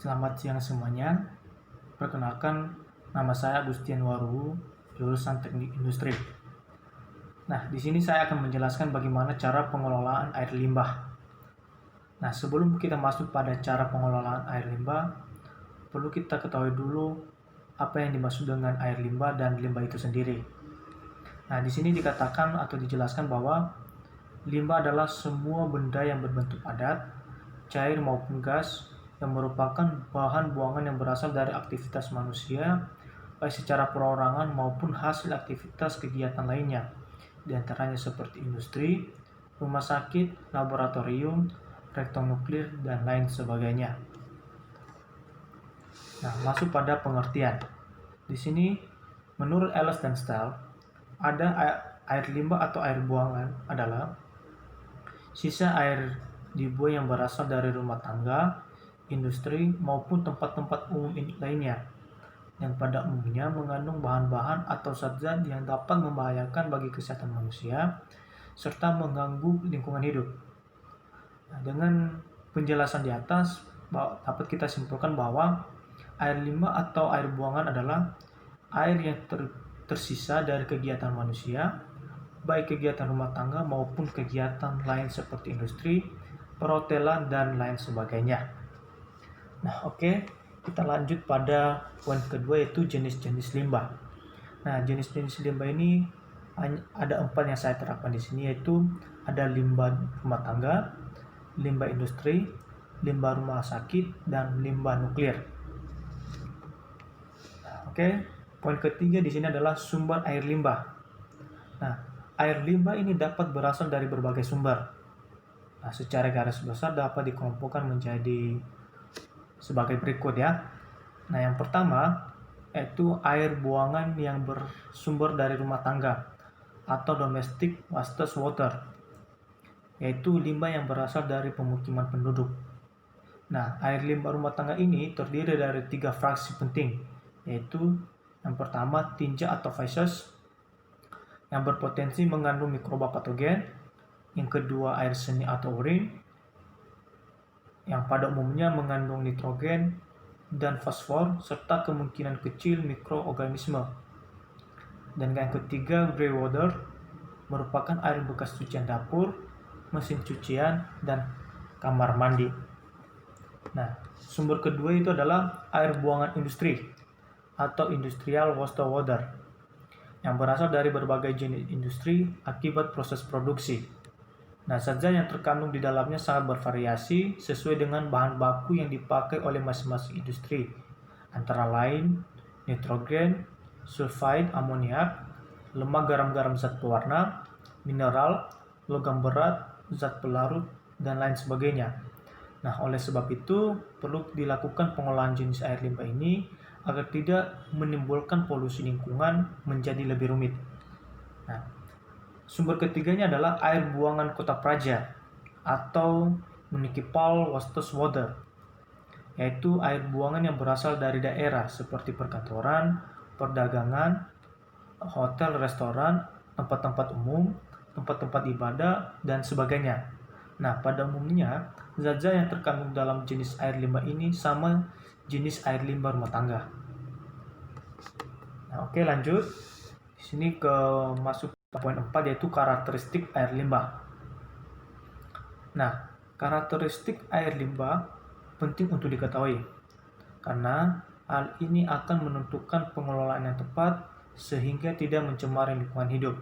Selamat siang semuanya. Perkenalkan, nama saya Agustian Waru, jurusan Teknik Industri. Nah, di sini saya akan menjelaskan bagaimana cara pengelolaan air limbah. Nah, sebelum kita masuk pada cara pengelolaan air limbah, perlu kita ketahui dulu apa yang dimaksud dengan air limbah dan limbah itu sendiri. Nah, di sini dikatakan atau dijelaskan bahwa limbah adalah semua benda yang berbentuk padat, cair maupun gas, yang merupakan bahan buangan yang berasal dari aktivitas manusia, baik secara perorangan maupun hasil aktivitas kegiatan lainnya, di antaranya seperti industri, rumah sakit, laboratorium, reaktor nuklir, dan lain sebagainya. Nah, masuk pada pengertian. Di sini, menurut Ellis dan Stahl, ada air limbah atau air buangan adalah sisa air dibuang yang berasal dari rumah tangga, industri, maupun tempat-tempat umum lainnya, yang pada umumnya mengandung bahan-bahan atau zat-zat yang dapat membahayakan bagi kesehatan manusia, serta mengganggu lingkungan hidup. Nah, dengan penjelasan di atas, dapat kita simpulkan bahwa air limbah atau air buangan adalah air yang tersisa dari kegiatan manusia, baik kegiatan rumah tangga maupun kegiatan lain seperti industri, perhotelan, dan lain sebagainya. Nah, oke, kita lanjut pada poin kedua, yaitu jenis-jenis limbah. Nah, jenis-jenis limbah ini ada 4 yang saya terapkan di sini, yaitu ada limbah rumah tangga, limbah industri, limbah rumah sakit, dan limbah nuklir. Nah, oke, poin ketiga di sini adalah sumber air limbah. Nah, air limbah ini dapat berasal dari berbagai sumber. Nah, secara garis besar dapat dikelompokkan menjadi sebagai berikut ya. Nah, yang pertama yaitu air buangan yang bersumber dari rumah tangga atau domestic wastewater, yaitu limbah yang berasal dari pemukiman penduduk. Nah, air limbah rumah tangga ini terdiri dari 3 fraksi penting, yaitu yang pertama tinja atau feces yang berpotensi mengandung mikroba patogen, yang kedua air seni atau urin yang pada umumnya mengandung nitrogen dan fosfor serta kemungkinan kecil mikroorganisme. Dan yang ketiga, grey water merupakan air bekas cucian dapur, mesin cucian, dan kamar mandi. Nah, sumber kedua itu adalah air buangan industri atau industrial wastewater yang berasal dari berbagai jenis industri akibat proses produksi. Nah, zat-zat yang terkandung di dalamnya sangat bervariasi sesuai dengan bahan baku yang dipakai oleh masing-masing industri, antara lain nitrogen, sulfide amoniak, lemak garam-garam zat pewarna, mineral, logam berat, zat pelarut, dan lain sebagainya. Nah, oleh sebab itu perlu dilakukan pengolahan jenis air limbah ini agar tidak menimbulkan polusi lingkungan menjadi lebih rumit. Nah, sumber ketiganya adalah air buangan kota praja atau municipal wastewater, yaitu air buangan yang berasal dari daerah seperti perkantoran, perdagangan, hotel, restoran, tempat-tempat umum, tempat-tempat ibadah, dan sebagainya. Nah, pada umumnya, zat-zat yang terkandung dalam jenis air limbah ini sama jenis air limbah rumah tangga. Nah, oke, lanjut. Di sini masuk poin 4, yaitu karakteristik air limbah. Nah, karakteristik air limbah penting untuk diketahui karena hal ini akan menentukan pengelolaan yang tepat sehingga tidak mencemari lingkungan hidup.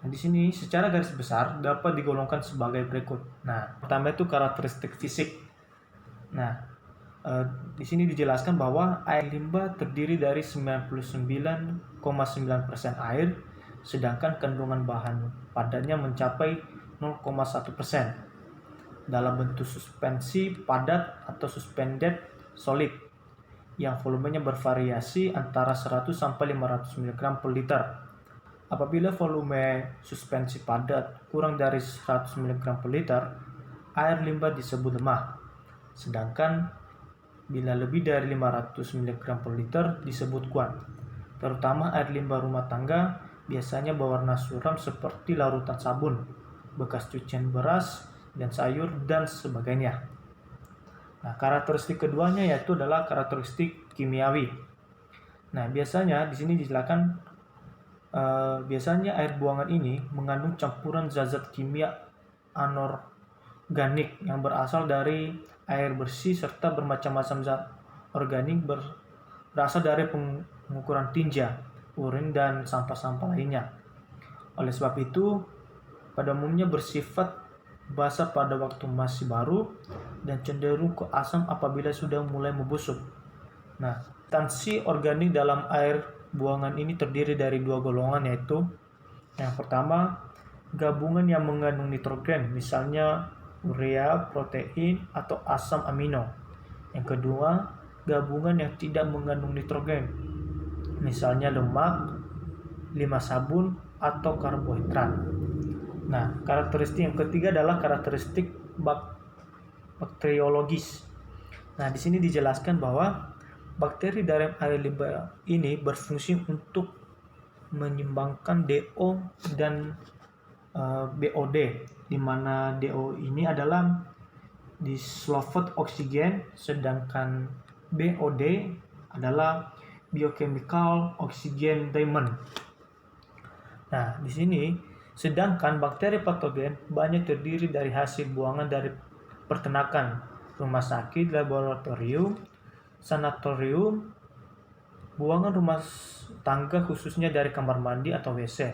Nah, di sini secara garis besar dapat digolongkan sebagai berikut. Nah, pertama itu karakteristik fisik. Nah, di sini dijelaskan bahwa air limbah terdiri dari 99,9% air, sedangkan kandungan bahan padatnya mencapai 0,1% dalam bentuk suspensi padat atau suspended solid yang volumenya bervariasi antara 100 sampai 500 mg per liter. Apabila volume suspensi padat kurang dari 100 mg per liter, air limbah disebut lemah. Sedangkan bila lebih dari 500 mg per liter disebut kuat. Terutama air limbah rumah tangga biasanya berwarna suram seperti larutan sabun, bekas cucian beras dan sayur, dan sebagainya. Nah, karakteristik keduanya yaitu adalah karakteristik kimiawi. Nah, biasanya di sini dijelaskan biasanya air buangan ini mengandung campuran zat-zat kimia anorganik yang berasal dari air bersih serta bermacam-macam zat organik berasal dari pengukuran tinja, urin, dan sampah-sampah lainnya. Oleh sebab itu, pada umumnya bersifat basah pada waktu masih baru dan cenderung ke asam apabila sudah mulai membusuk. Nah, substansi organik dalam air buangan ini terdiri dari dua golongan, yaitu yang pertama, gabungan yang mengandung nitrogen, misalnya urea, protein, atau asam amino. Yang kedua, gabungan yang tidak mengandung nitrogen, misalnya lemak, limbah sabun, atau karbohidrat. Nah, karakteristik yang ketiga adalah karakteristik bakteriologis. Nah, di sini dijelaskan bahwa bakteri dalam air limbah ini berfungsi untuk menyumbangkan DO dan BOD, di mana DO ini adalah dissolved oxygen, sedangkan BOD adalah biochemical oxygen diamond. Nah, di sini sedangkan bakteri patogen banyak terdiri dari hasil buangan dari peternakan, rumah sakit, laboratorium, sanatorium, buangan rumah tangga khususnya dari kamar mandi atau WC.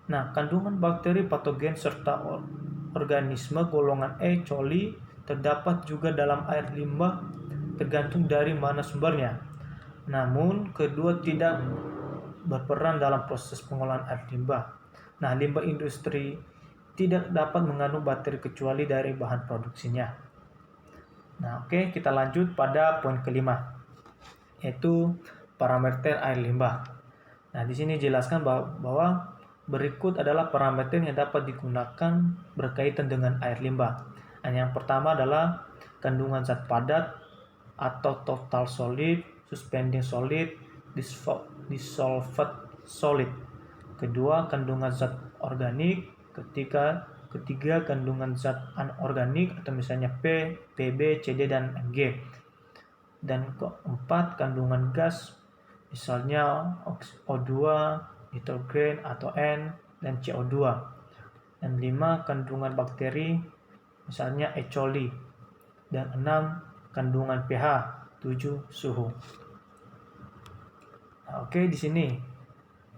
Nah, kandungan bakteri patogen serta organisme golongan E. coli terdapat juga dalam air limbah tergantung dari mana sumbernya. Namun, kedua tidak berperan dalam proses pengolahan air limbah. Nah, limbah industri tidak dapat mengandung bakteri kecuali dari bahan produksinya. Nah, oke, kita lanjut pada poin kelima, yaitu parameter air limbah. Nah, di sini jelaskan bahwa berikut adalah parameter yang dapat digunakan berkaitan dengan air limbah. Yang pertama adalah kandungan zat padat atau total solid, suspending solid, dissolved solid. Kedua, kandungan zat organik. Ketiga, kandungan zat anorganik atau misalnya P, PB, CD, dan Mg. Dan keempat, kandungan gas, misalnya O2, nitrogen atau N, dan CO2. Dan 5, kandungan bakteri, misalnya E. coli. Dan 6, kandungan pH, 7, suhu. Nah, oke, di sini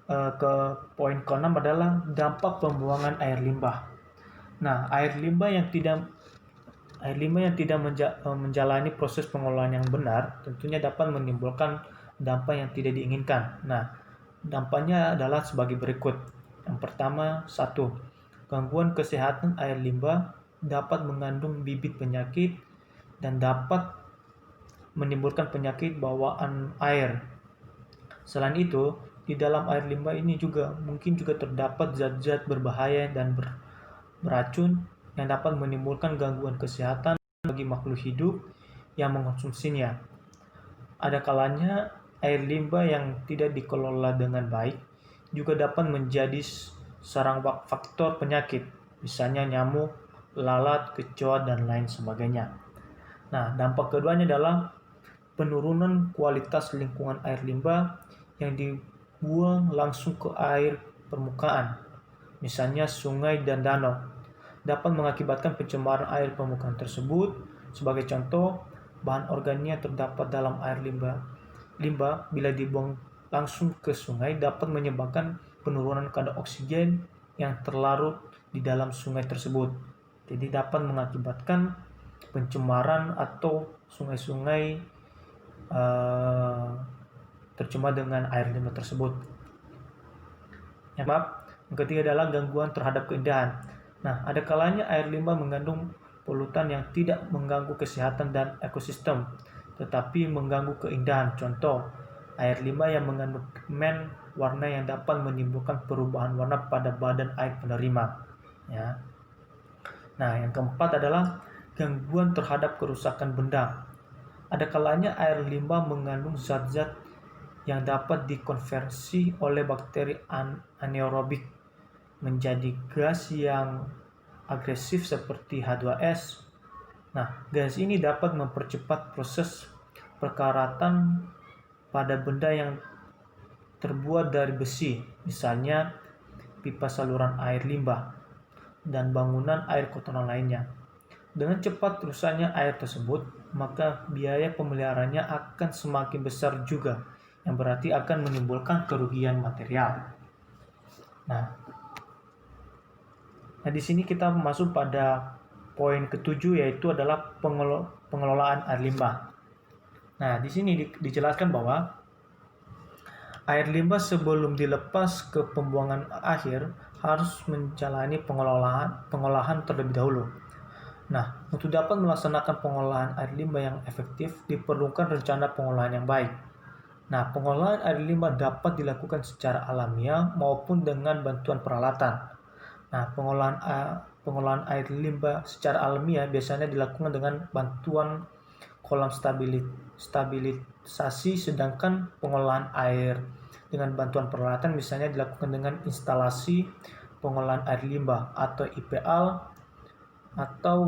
ke poin ke-6 adalah dampak pembuangan air limbah. Nah, air limbah yang tidak menjalani proses pengolahan yang benar tentunya dapat menimbulkan dampak yang tidak diinginkan. Nah, dampaknya adalah sebagai berikut. Yang pertama, 1. Gangguan kesehatan air limbah dapat mengandung bibit penyakit dan dapat menimbulkan penyakit bawaan air. Selain itu, di dalam air limbah ini mungkin juga terdapat zat-zat berbahaya dan beracun yang dapat menimbulkan gangguan kesehatan bagi makhluk hidup yang mengkonsumsinya. Ada kalanya air limbah yang tidak dikelola dengan baik juga dapat menjadi sarang faktor penyakit, misalnya nyamuk, lalat, kecoa, dan lain sebagainya. Nah, dampak keduanya adalah penurunan kualitas lingkungan air limbah yang dibuang langsung ke air permukaan, misalnya sungai dan danau, dapat mengakibatkan pencemaran air permukaan tersebut. Sebagai contoh, bahan organik terdapat dalam air limbah bila dibuang langsung ke sungai dapat menyebabkan penurunan kadar oksigen yang terlarut di dalam sungai tersebut. Jadi dapat mengakibatkan pencemaran atau sungai-sungai tercemar dengan air limbah tersebut. Yang ketiga adalah gangguan terhadap keindahan. Nah, ada kalanya air limbah mengandung polutan yang tidak mengganggu kesehatan dan ekosistem, tetapi mengganggu keindahan. Contoh, air limbah yang mengandung pigmen warna yang dapat menimbulkan perubahan warna pada badan air penerima. Ya. Nah, yang keempat anaerobic gangguan terhadap kerusakan benda. Ada kalanya air limbah mengandung zat-zat yang dapat dikonversi oleh bakteri anaerobik menjadi gas yang agresif seperti H2S, Nah, gas ini dapat mempercepat proses perkaratan pada benda yang terbuat dari besi, misalnya pipa saluran air limbah dan bangunan air kotoran lainnya. Dengan cepat rusaknya air tersebut, maka biaya pemeliharaannya akan semakin besar juga, yang berarti akan menimbulkan kerugian material. Nah, di sini kita masuk pada poin ketujuh, yaitu adalah pengelolaan air limbah. Nah, di sini dijelaskan bahwa air limbah sebelum dilepas ke pembuangan akhir harus menjalani pengolahan terlebih dahulu. Nah, untuk dapat melaksanakan pengolahan air limbah yang efektif, diperlukan rencana pengolahan yang baik. Nah, pengolahan air limbah dapat dilakukan secara alamiah maupun dengan bantuan peralatan. Nah, pengolahan air limbah secara alamiah biasanya dilakukan dengan bantuan kolam stabilisasi, sedangkan pengolahan air dengan bantuan peralatan misalnya dilakukan dengan instalasi pengolahan air limbah atau IPL atau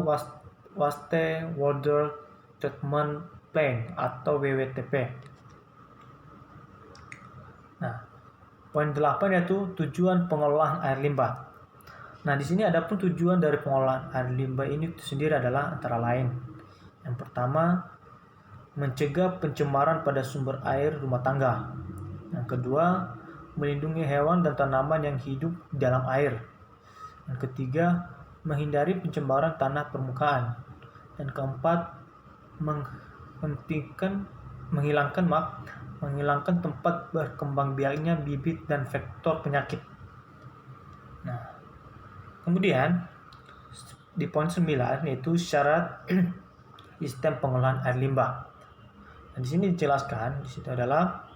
Waste Water Treatment Plant atau WWTP. Nah, poin 8 yaitu tujuan pengolahan air limbah. Nah, di sini ada pun tujuan dari pengolahan air limbah ini sendiri adalah antara lain. Yang pertama, mencegah pencemaran pada sumber air rumah tangga. Yang kedua, melindungi hewan dan tanaman yang hidup di dalam air. Yang ketiga, menghindari pencemaran tanah permukaan. Dan keempat, menghilangkan tempat berkembang biaknya bibit dan vektor penyakit. Nah, kemudian di poin 9 yaitu syarat sistem pengolahan air limbah. Nah, di sini dijelaskan, di situ adalah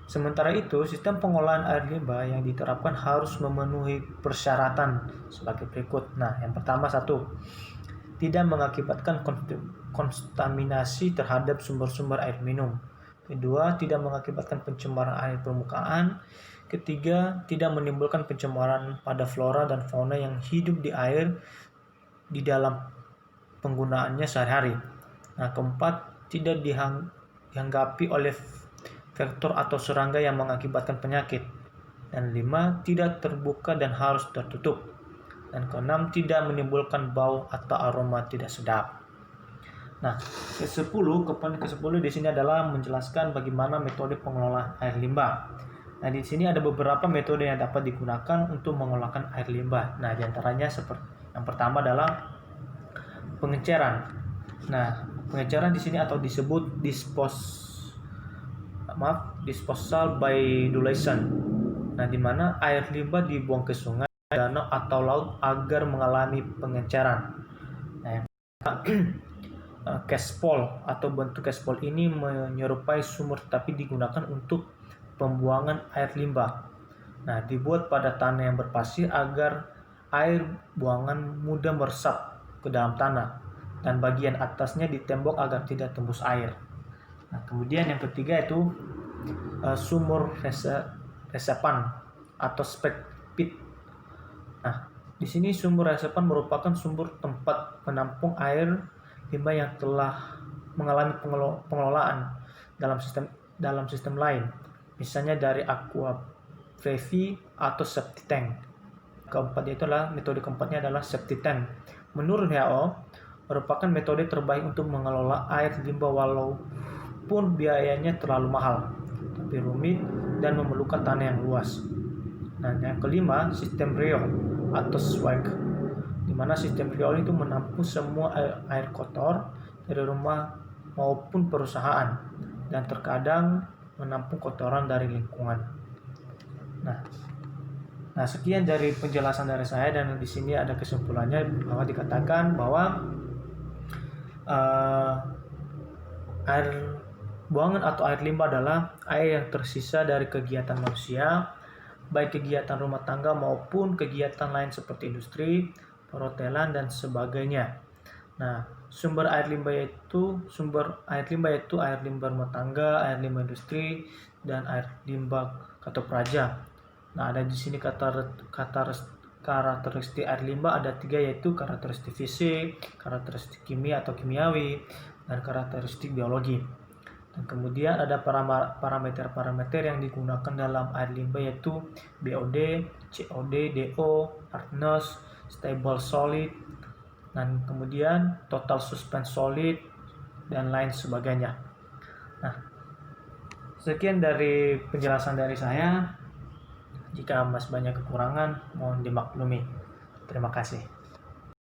sementara itu sistem pengolahan air limbah yang diterapkan harus memenuhi persyaratan sebagai berikut. Nah, yang pertama, satu, tidak mengakibatkan kontaminasi terhadap sumber-sumber air minum. Kedua, tidak mengakibatkan pencemaran air permukaan. Ketiga, tidak menimbulkan pencemaran pada flora dan fauna yang hidup di air di dalam penggunaannya sehari-hari. Nah, keempat, tidak dihanggapi oleh vektor atau serangga yang mengakibatkan penyakit. Dan 5, tidak terbuka dan harus tertutup. Dan keenam, tidak menimbulkan bau atau aroma tidak sedap. Nah, poin ke-10 di sini adalah menjelaskan bagaimana metode pengelolaan air limbah. Nah, di sini ada beberapa metode yang dapat digunakan untuk mengelolanya air limbah. Nah, diantaranya seperti yang pertama adalah pengenceran. Nah, pengenceran di sini atau disebut disposal by dilution. Nah, di mana air limbah dibuang ke sungai, danau atau laut agar mengalami pengenceran. Nah, yang cashpole atau bentuk cashpole ini menyerupai sumur tapi digunakan untuk pembuangan air limbah. Nah, dibuat pada tanah yang berpasir agar air buangan mudah meresap ke dalam tanah dan bagian atasnya ditembok agar tidak tembus air. Nah, kemudian yang ketiga itu sumur resepan atau spec pit. Nah, di sini sumur resepan merupakan sumur tempat penampung air limbah yang telah mengalami pengelolaan dalam sistem lain, misalnya dari aqua brevi atau septic tank. Metode keempatnya adalah septic tank. Menurut WHO, merupakan metode terbaik untuk mengelola air limbah walaupun biayanya terlalu mahal, tapi rumit dan memerlukan tanah yang luas. Nah, yang kelima, sistem RIO atau SWAG, di mana sistem RIO itu menampung semua air kotor dari rumah maupun perusahaan dan terkadang menampung kotoran dari lingkungan. Nah, sekian dari penjelasan dari saya, dan di sini ada kesimpulannya bahwa dikatakan bahwa air buangan atau air limbah adalah air yang tersisa dari kegiatan manusia, baik kegiatan rumah tangga maupun kegiatan lain seperti industri, perhotelan dan sebagainya. Nah, sumber air limbah yaitu air limbah rumah tangga, air limbah industri, dan air limbah kata praja. Nah, ada di sini kata karakteristik air limbah ada 3, yaitu karakteristik fisik, karakteristik kimia atau kimiawi, dan karakteristik biologi. Dan kemudian ada parameter-parameter yang digunakan dalam air limbah, yaitu BOD, COD, DO, hardness, stable solid, dan kemudian total suspense solid, dan lain sebagainya. Nah, sekian dari penjelasan dari saya. Jika masih banyak kekurangan, mohon dimaklumi. Terima kasih.